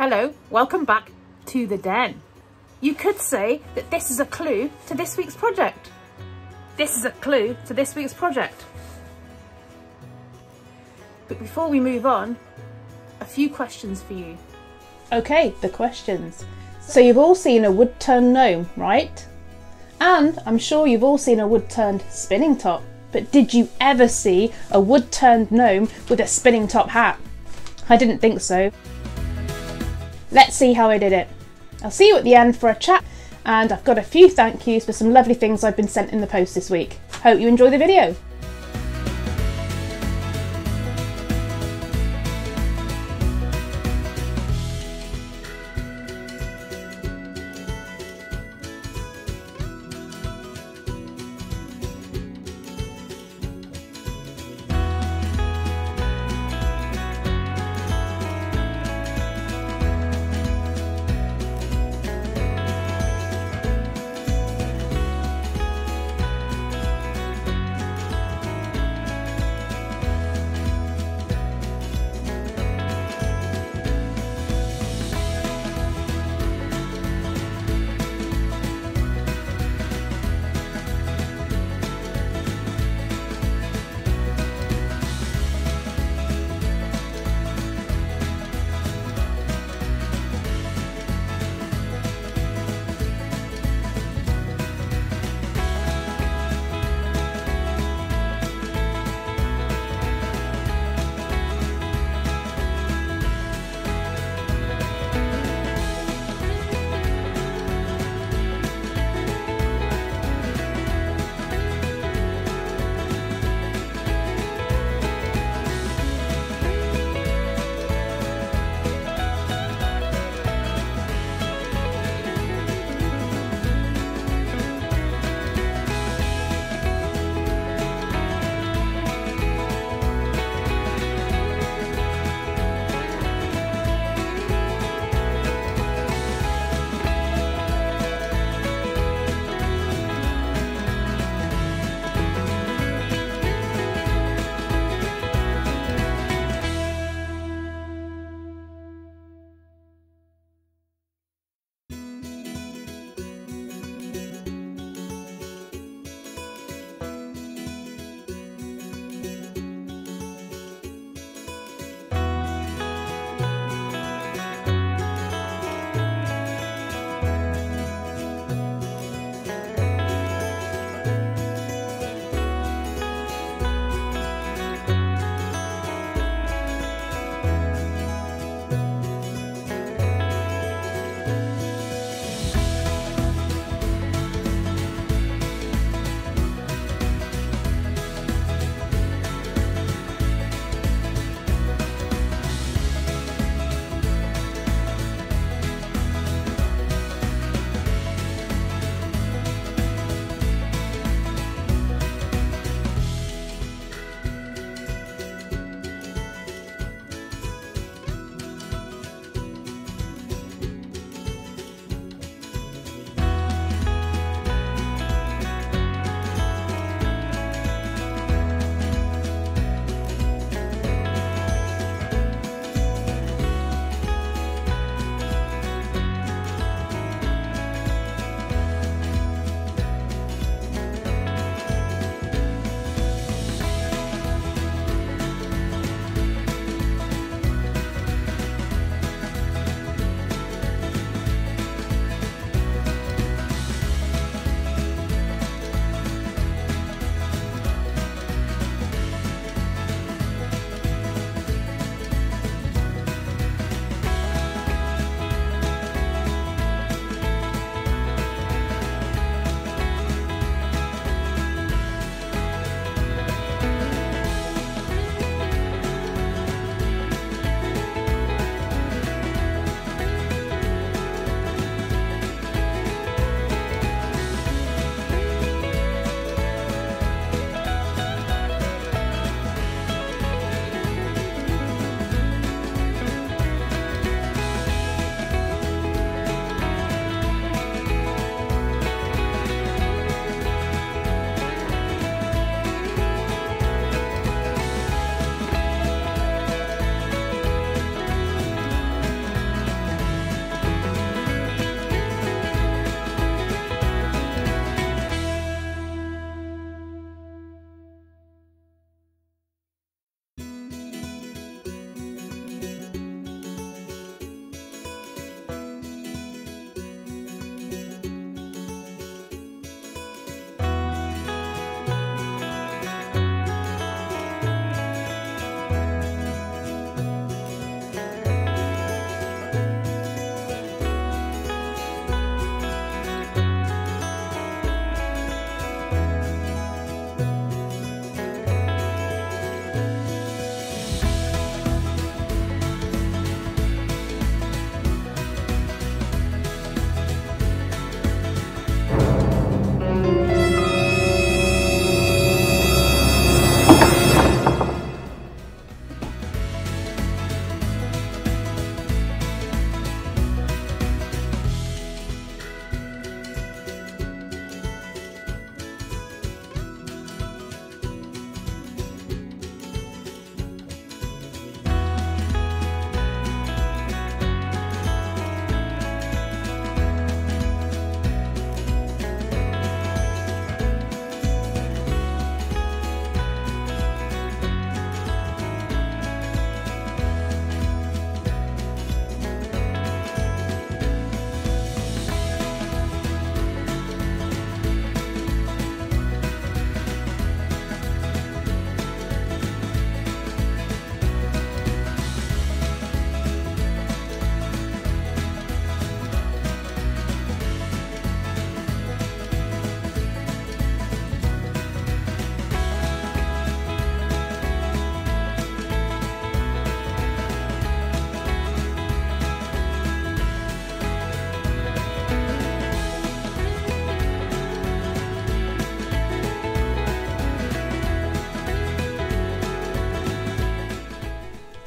Hello, welcome back to the den. You could say that this is a clue to this week's project. This is a clue to this week's project. But before we move on, a few questions for you. Okay, the questions. So you've all seen a wood-turned gnome, right? And I'm sure you've all seen a wood-turned spinning top. But did you ever see a wood-turned gnome with a spinning top hat? I didn't think so. Let's see how I did it. I'll see you at the end for a chat, and I've got a few thank yous for some lovely things I've been sent in the post this week. Hope you enjoy the video.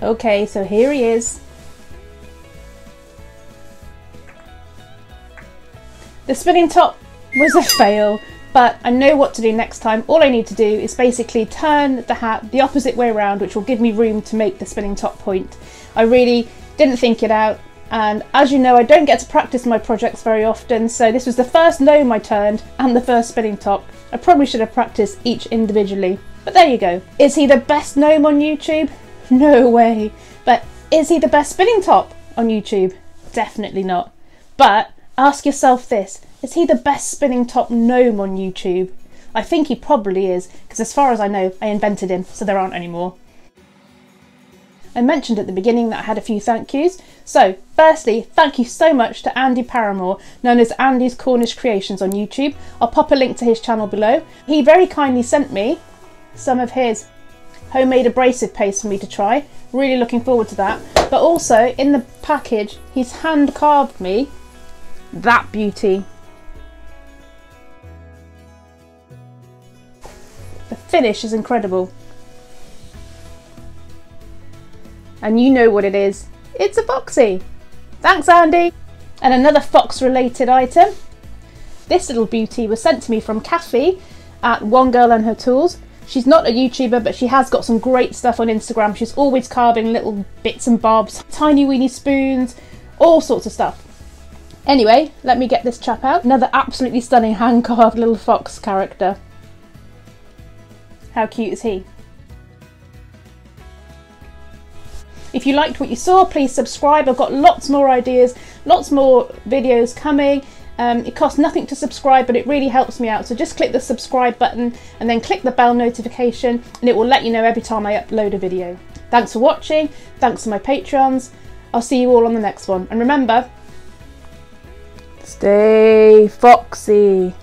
Okay, so here he is. The spinning top was a fail, but I know what to do next time. All I need to do is basically turn the hat the opposite way around, which will give me room to make the spinning top point. I really didn't think it out, and as you know, I don't get to practice my projects very often, so this was the first gnome I turned and the first spinning top. I probably should have practiced each individually, but there you go. Is he the best gnome on YouTube? No way. But is he the best spinning top on YouTube? Definitely not. But ask yourself this, is he the best spinning top gnome on YouTube? I think he probably is, because as far as I know, I invented him, so there aren't any more. I mentioned at the beginning that I had a few thank yous. So, firstly, thank you so much to Andy Paramore, known as Andy's Cornish Creations on YouTube. I'll pop a link to his channel below. He very kindly sent me some of his homemade abrasive paste for me to try. Really looking forward to that. But also, in the package, he's hand carved me that beauty. The finish is incredible. And you know what it is. It's a foxy. Thanks, Andy. And another fox related item. This little beauty was sent to me from Kathy at One Girl and Her Tools. She's not a YouTuber, but she has got some great stuff on Instagram. She's always carving little bits and bobs, tiny weeny spoons, all sorts of stuff. Anyway, let me get this chap out. Another absolutely stunning hand carved little fox character. How cute is he? If you liked what you saw, please subscribe. I've got lots more ideas, lots more videos coming. It costs nothing to subscribe, but it really helps me out. So just click the subscribe button and then click the bell notification and it will let you know every time I upload a video. Thanks for watching. Thanks to my Patreons. I'll see you all on the next one. And remember, stay foxy.